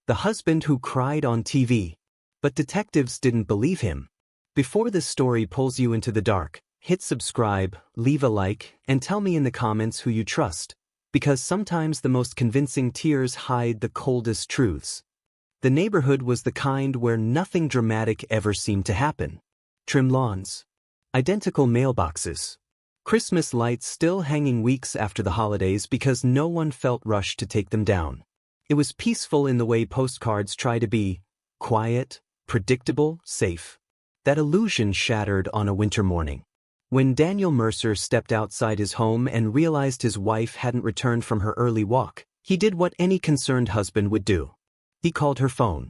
the husband who cried on TV. But detectives didn't believe him. Before this story pulls you into the dark, hit subscribe, leave a like, and tell me in the comments who you trust, because sometimes the most convincing tears hide the coldest truths. The neighborhood was the kind where nothing dramatic ever seemed to happen. Trim lawns. Identical mailboxes. Christmas lights still hanging weeks after the holidays because no one felt rushed to take them down. It was peaceful in the way postcards try to be: quiet, predictable, safe. That illusion shattered on a winter morning. When Daniel Mercer stepped outside his home and realized his wife hadn't returned from her early walk, he did what any concerned husband would do. He called her phone.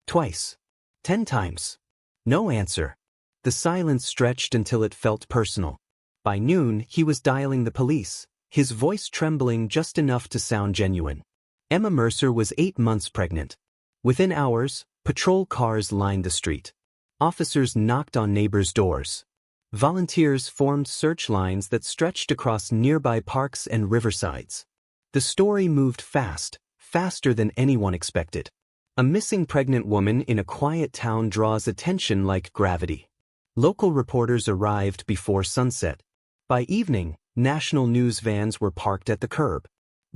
Twice. 10 times. No answer. The silence stretched until it felt personal. By noon, he was dialing the police, his voice trembling just enough to sound genuine. Emma Mercer was 8 months pregnant. Within hours, patrol cars lined the street. Officers knocked on neighbors' doors. Volunteers formed search lines that stretched across nearby parks and riversides. The story moved fast, faster than anyone expected. A missing pregnant woman in a quiet town draws attention like gravity. Local reporters arrived before sunset. By evening, national news vans were parked at the curb.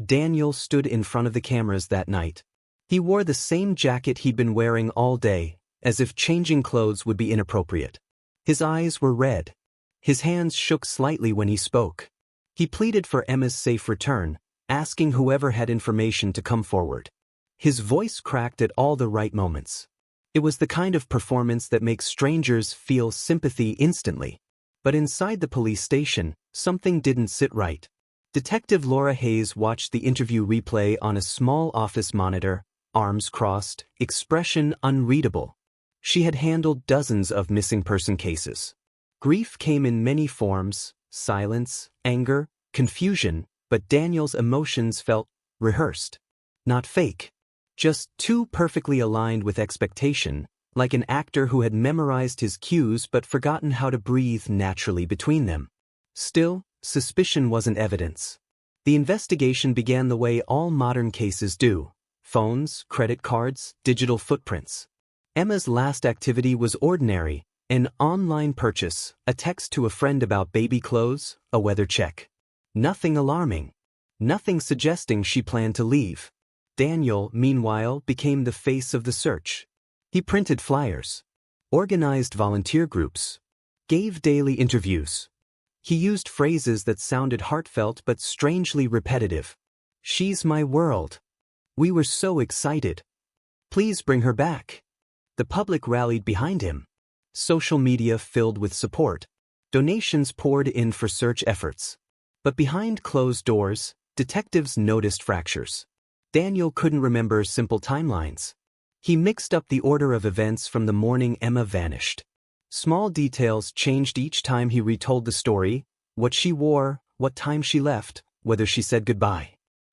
Daniel stood in front of the cameras that night. He wore the same jacket he'd been wearing all day, as if changing clothes would be inappropriate. His eyes were red. His hands shook slightly when he spoke. He pleaded for Emma's safe return, asking whoever had information to come forward. His voice cracked at all the right moments. It was the kind of performance that makes strangers feel sympathy instantly. But inside the police station, something didn't sit right. Detective Laura Hayes watched the interview replay on a small office monitor, arms crossed, expression unreadable. She had handled dozens of missing person cases. Grief came in many forms: silence, anger, confusion, but Daniel's emotions felt rehearsed. Not fake. Just too perfectly aligned with expectation, like an actor who had memorized his cues but forgotten how to breathe naturally between them. Still, suspicion wasn't evidence. The investigation began the way all modern cases do: phones, credit cards, digital footprints. Emma's last activity was ordinary: an online purchase, a text to a friend about baby clothes, a weather check. Nothing alarming. Nothing suggesting she planned to leave. Daniel, meanwhile, became the face of the search. He printed flyers, organized volunteer groups, gave daily interviews. He used phrases that sounded heartfelt but strangely repetitive. "She's my world. We were so excited. Please bring her back." The public rallied behind him. Social media filled with support. Donations poured in for search efforts. But behind closed doors, detectives noticed fractures. Daniel couldn't remember simple timelines. He mixed up the order of events from the morning Emma vanished. Small details changed each time he retold the story: what she wore, what time she left, whether she said goodbye.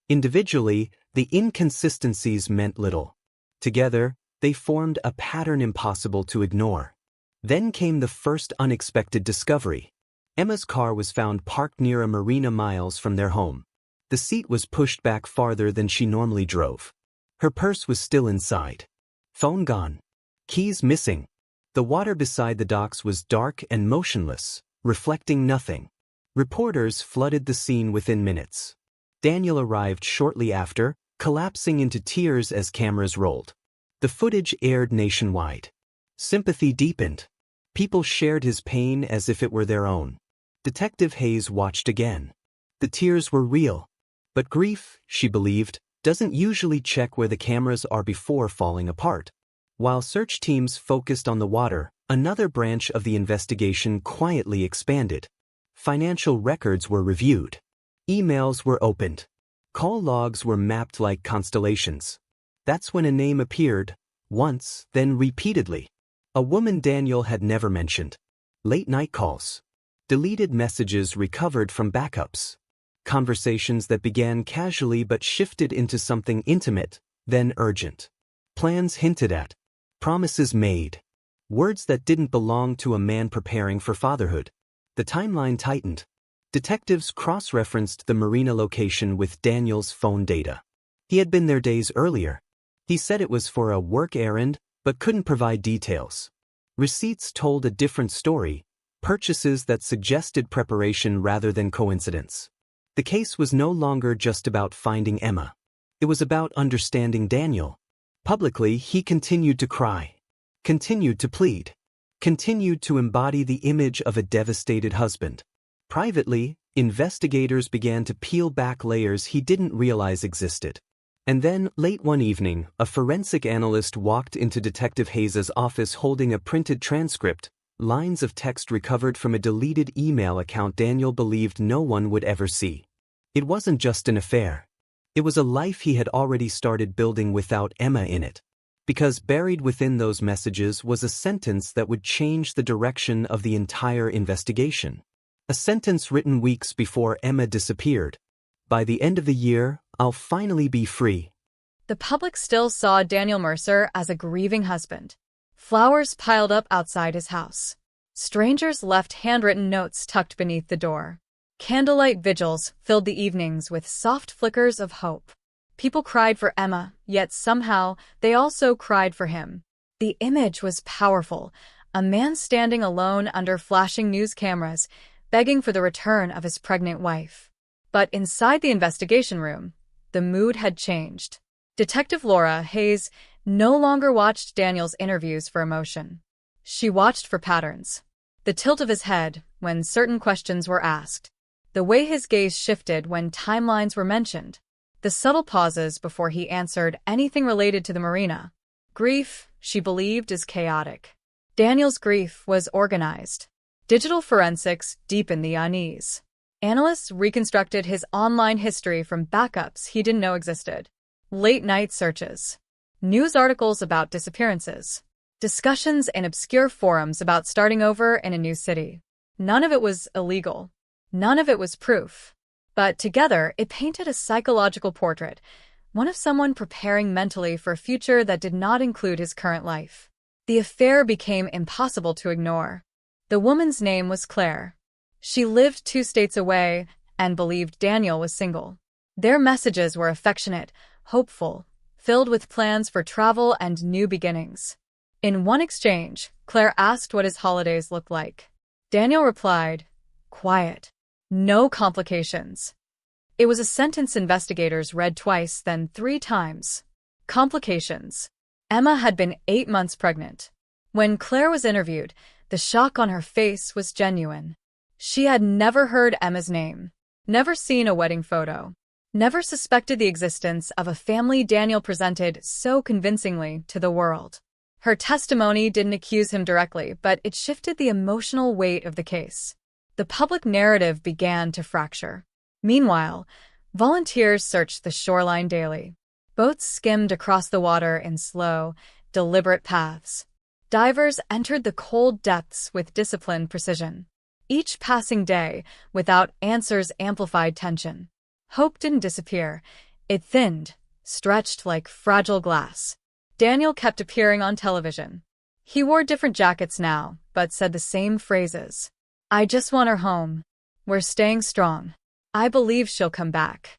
Individually, the inconsistencies meant little. Together, they formed a pattern impossible to ignore. Then came the first unexpected discovery. Emma's car was found parked near a marina miles from their home. The seat was pushed back farther than she normally drove. Her purse was still inside. Phone gone. Keys missing. The water beside the docks was dark and motionless, reflecting nothing. Reporters flooded the scene within minutes. Daniel arrived shortly after, collapsing into tears as cameras rolled. The footage aired nationwide. Sympathy deepened. People shared his pain as if it were their own. Detective Hayes watched again. The tears were real. But grief, she believed, doesn't usually check where the cameras are before falling apart. While search teams focused on the water, another branch of the investigation quietly expanded. Financial records were reviewed. Emails were opened. Call logs were mapped like constellations. That's when a name appeared, once, then repeatedly. A woman Daniel had never mentioned. Late-night calls. Deleted messages recovered from backups. Conversations that began casually but shifted into something intimate, then urgent. Plans hinted at. Promises made. Words that didn't belong to a man preparing for fatherhood. The timeline tightened. Detectives cross-referenced the marina location with Daniel's phone data. He had been there days earlier. He said it was for a work errand, but couldn't provide details. Receipts told a different story, purchases that suggested preparation rather than coincidence. The case was no longer just about finding Emma. It was about understanding Daniel. Publicly, he continued to cry, continued to plead, continued to embody the image of a devastated husband. Privately, investigators began to peel back layers he didn't realize existed. And then, late one evening, a forensic analyst walked into Detective Hayes' office holding a printed transcript, lines of text recovered from a deleted email account Daniel believed no one would ever see. It wasn't just an affair. It was a life he had already started building without Emma in it. Because buried within those messages was a sentence that would change the direction of the entire investigation. A sentence written weeks before Emma disappeared. By the end of the year, I'll finally be free. The public still saw Daniel Mercer as a grieving husband. Flowers piled up outside his house. Strangers left handwritten notes tucked beneath the door. Candlelight vigils filled the evenings with soft flickers of hope. People cried for Emma, yet somehow they also cried for him. The image was powerful, a man standing alone under flashing news cameras, begging for the return of his pregnant wife. But inside the investigation room, the mood had changed. Detective Laura Hayes no longer watched Daniel's interviews for emotion. She watched for patterns. The tilt of his head when certain questions were asked. The way his gaze shifted when timelines were mentioned. The subtle pauses before he answered anything related to the marina. Grief, she believed, is chaotic. Daniel's grief was organized. Digital forensics deepened the unease. Analysts reconstructed his online history from backups he didn't know existed. Late-night searches. News articles about disappearances. Discussions in obscure forums about starting over in a new city. None of it was illegal. None of it was proof. But together, it painted a psychological portrait, one of someone preparing mentally for a future that did not include his current life. The affair became impossible to ignore. The woman's name was Claire. She lived 2 states away and believed Daniel was single. Their messages were affectionate, hopeful, filled with plans for travel and new beginnings. In one exchange, Claire asked what his holidays looked like. Daniel replied, "Quiet. No complications." It was a sentence investigators read twice, then 3 times. Complications. Emma had been 8 months pregnant. When Claire was interviewed, the shock on her face was genuine. She had never heard Emma's name, never seen a wedding photo, never suspected the existence of a family Daniel presented so convincingly to the world. Her testimony didn't accuse him directly, but it shifted the emotional weight of the case. The public narrative began to fracture. Meanwhile, volunteers searched the shoreline daily. Boats skimmed across the water in slow, deliberate paths. Divers entered the cold depths with disciplined precision. Each passing day, without answers, amplified tension. Hope didn't disappear. It thinned, stretched like fragile glass. Daniel kept appearing on television. He wore different jackets now, but said the same phrases. "I just want her home. We're staying strong. I believe she'll come back."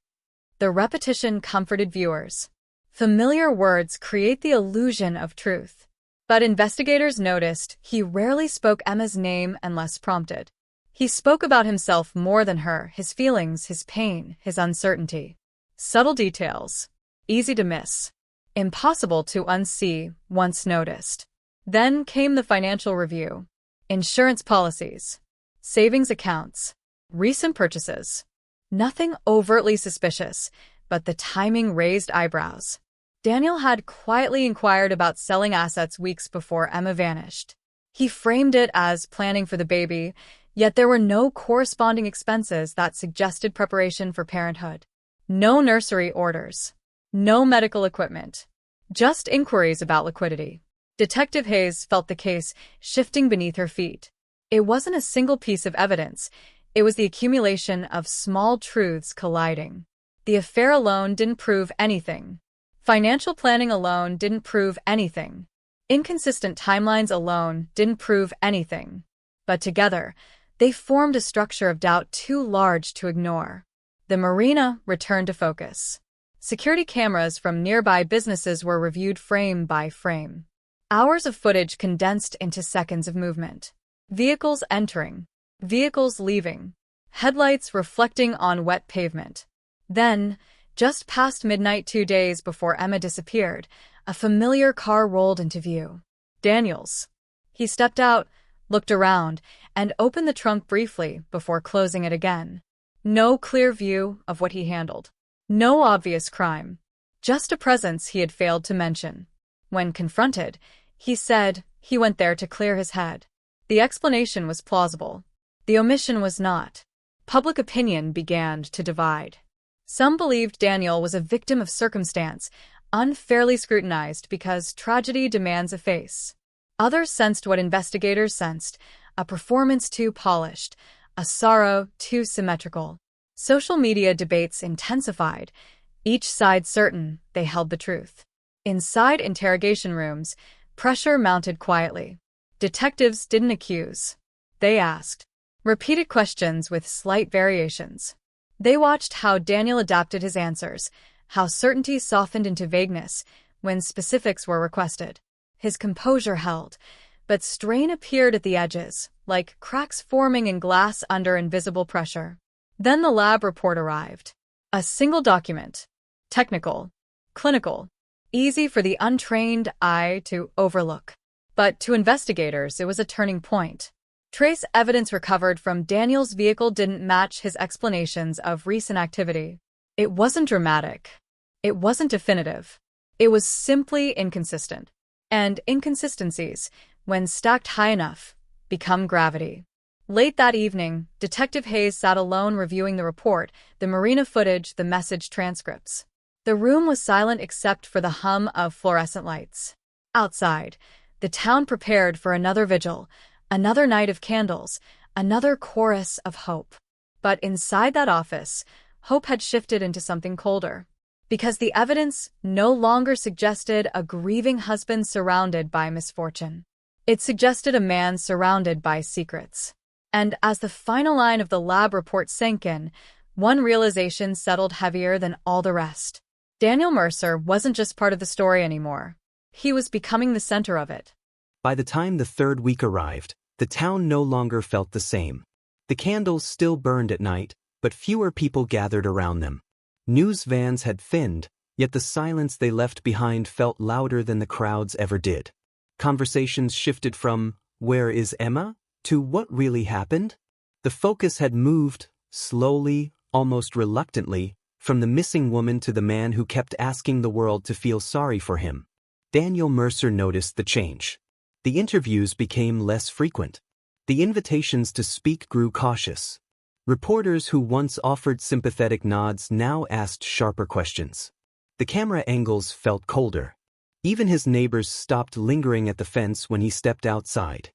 The repetition comforted viewers. Familiar words create the illusion of truth. But investigators noticed he rarely spoke Emma's name unless prompted. He spoke about himself more than her, his feelings, his pain, his uncertainty. Subtle details. Easy to miss. Impossible to unsee once noticed. Then came the financial review. Insurance policies. Savings accounts. Recent purchases. Nothing overtly suspicious, but the timing raised eyebrows. Daniel had quietly inquired about selling assets weeks before Emma vanished. He framed it as planning for the baby, yet there were no corresponding expenses that suggested preparation for parenthood. No nursery orders. No medical equipment. Just inquiries about liquidity. Detective Hayes felt the case shifting beneath her feet. It wasn't a single piece of evidence. It was the accumulation of small truths colliding. The affair alone didn't prove anything. Financial planning alone didn't prove anything. Inconsistent timelines alone didn't prove anything. But together, they formed a structure of doubt too large to ignore. The marina returned to focus. Security cameras from nearby businesses were reviewed frame by frame. Hours of footage condensed into seconds of movement. Vehicles entering, vehicles leaving, headlights reflecting on wet pavement. Then, just past midnight 2 days before Emma disappeared, a familiar car rolled into view. Daniel's. He stepped out, looked around, and opened the trunk briefly before closing it again. No clear view of what he handled. No obvious crime. Just a presence he had failed to mention. When confronted, he said he went there to clear his head. The explanation was plausible. The omission was not. Public opinion began to divide. Some believed Daniel was a victim of circumstance, unfairly scrutinized because tragedy demands a face. Others sensed what investigators sensed, a performance too polished, a sorrow too symmetrical. Social media debates intensified, each side certain they held the truth. Inside interrogation rooms, pressure mounted quietly. Detectives didn't accuse. They asked. Repeated questions with slight variations. They watched how Daniel adapted his answers, how certainty softened into vagueness when specifics were requested. His composure held, but strain appeared at the edges, like cracks forming in glass under invisible pressure. Then the lab report arrived. A single document. Technical. Clinical. Easy for the untrained eye to overlook. But to investigators, it was a turning point. Trace evidence recovered from Daniel's vehicle didn't match his explanations of recent activity. It wasn't dramatic. It wasn't definitive. It was simply inconsistent. And inconsistencies, when stacked high enough, become gravity. Late that evening, Detective Hayes sat alone reviewing the report, the marina footage, the message transcripts. The room was silent except for the hum of fluorescent lights. Outside, the town prepared for another vigil, another night of candles, another chorus of hope. But inside that office, hope had shifted into something colder. Because the evidence no longer suggested a grieving husband surrounded by misfortune. It suggested a man surrounded by secrets. And as the final line of the lab report sank in, one realization settled heavier than all the rest. Daniel Mercer wasn't just part of the story anymore. He was becoming the center of it. By the time the third week arrived, the town no longer felt the same. The candles still burned at night, but fewer people gathered around them. News vans had thinned, yet the silence they left behind felt louder than the crowds ever did. Conversations shifted from, "Where is Emma?" to "What really happened?" The focus had moved, slowly, almost reluctantly, from the missing woman to the man who kept asking the world to feel sorry for him. Daniel Mercer noticed the change. The interviews became less frequent. The invitations to speak grew cautious. Reporters who once offered sympathetic nods now asked sharper questions. The camera angles felt colder. Even his neighbors stopped lingering at the fence when he stepped outside.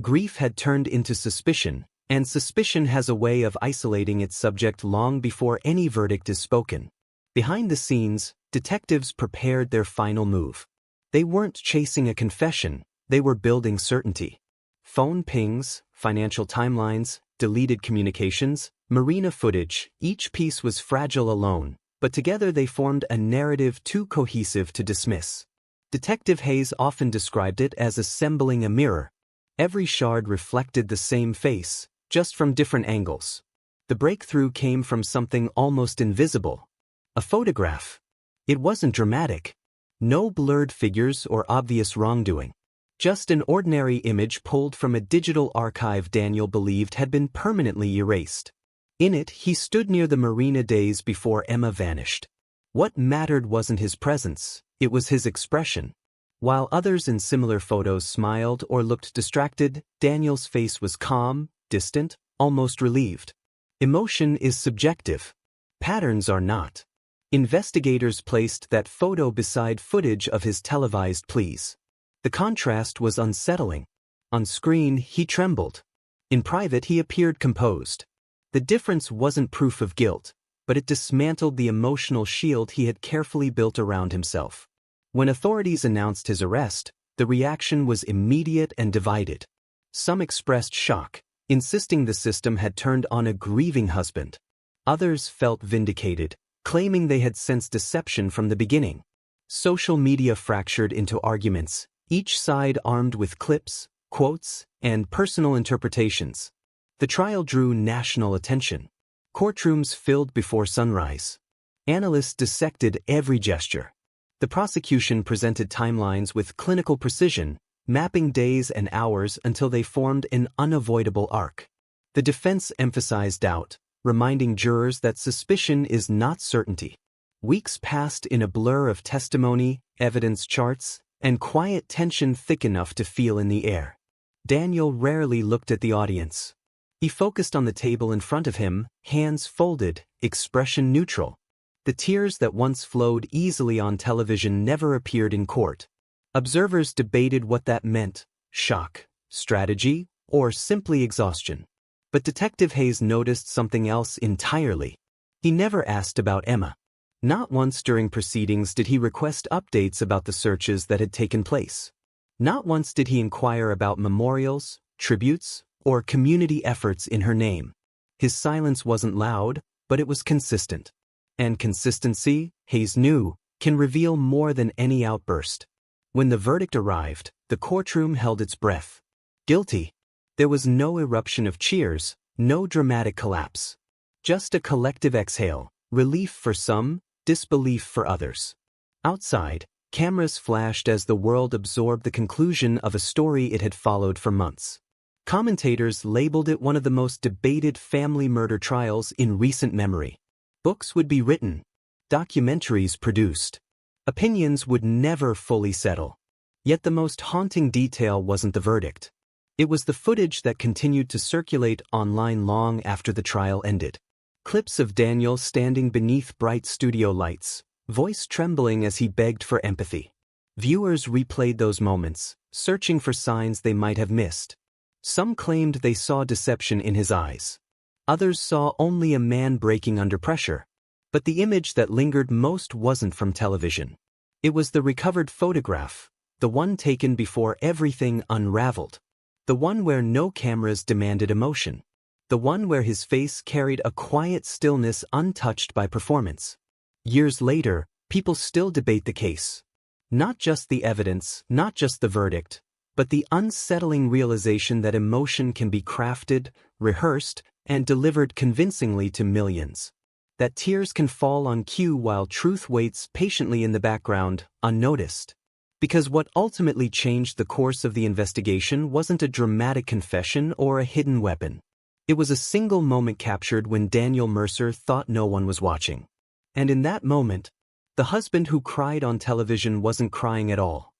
Grief had turned into suspicion, and suspicion has a way of isolating its subject long before any verdict is spoken. Behind the scenes, detectives prepared their final move. They weren't chasing a confession, they were building certainty. Phone pings, financial timelines, deleted communications, marina footage, each piece was fragile alone, but together they formed a narrative too cohesive to dismiss. Detective Hayes often described it as assembling a mirror. Every shard reflected the same face, just from different angles. The breakthrough came from something almost invisible. A photograph. It wasn't dramatic. No blurred figures or obvious wrongdoing. Just an ordinary image pulled from a digital archive Daniel believed had been permanently erased. In it, he stood near the marina days before Emma vanished. What mattered wasn't his presence, it was his expression. While others in similar photos smiled or looked distracted, Daniel's face was calm, distant, almost relieved. Emotion is subjective. Patterns are not. Investigators placed that photo beside footage of his televised pleas. The contrast was unsettling. On screen, he trembled. In private, he appeared composed. The difference wasn't proof of guilt, but it dismantled the emotional shield he had carefully built around himself. When authorities announced his arrest, the reaction was immediate and divided. Some expressed shock, insisting the system had turned on a grieving husband. Others felt vindicated, claiming they had sensed deception from the beginning. Social media fractured into arguments, each side armed with clips, quotes, and personal interpretations. The trial drew national attention. Courtrooms filled before sunrise. Analysts dissected every gesture. The prosecution presented timelines with clinical precision, mapping days and hours until they formed an unavoidable arc. The defense emphasized doubt, reminding jurors that suspicion is not certainty. Weeks passed in a blur of testimony, evidence charts, and quiet tension thick enough to feel in the air. Daniel rarely looked at the audience. He focused on the table in front of him, hands folded, expression neutral. The tears that once flowed easily on television never appeared in court. Observers debated what that meant: shock, strategy, or simply exhaustion. But Detective Hayes noticed something else entirely. He never asked about Emma. Not once during proceedings did he request updates about the searches that had taken place. Not once did he inquire about memorials, tributes, or community efforts in her name. His silence wasn't loud, but it was consistent. And consistency, Hayes knew, can reveal more than any outburst. When the verdict arrived, the courtroom held its breath. Guilty. There was no eruption of cheers, no dramatic collapse. Just a collective exhale, relief for some, disbelief for others. Outside, cameras flashed as the world absorbed the conclusion of a story it had followed for months. Commentators labeled it one of the most debated family murder trials in recent memory. Books would be written, documentaries produced. Opinions would never fully settle. Yet the most haunting detail wasn't the verdict. It was the footage that continued to circulate online long after the trial ended. Clips of Daniel standing beneath bright studio lights, voice trembling as he begged for empathy. Viewers replayed those moments, searching for signs they might have missed. Some claimed they saw deception in his eyes. Others saw only a man breaking under pressure. But the image that lingered most wasn't from television. It was the recovered photograph, the one taken before everything unraveled. The one where no cameras demanded emotion. The one where his face carried a quiet stillness untouched by performance. Years later, people still debate the case. Not just the evidence, not just the verdict, but the unsettling realization that emotion can be crafted, rehearsed, and delivered convincingly to millions. That tears can fall on cue while truth waits patiently in the background, unnoticed. Because what ultimately changed the course of the investigation wasn't a dramatic confession or a hidden weapon. It was a single moment captured when Daniel Mercer thought no one was watching. And in that moment, the husband who cried on television wasn't crying at all.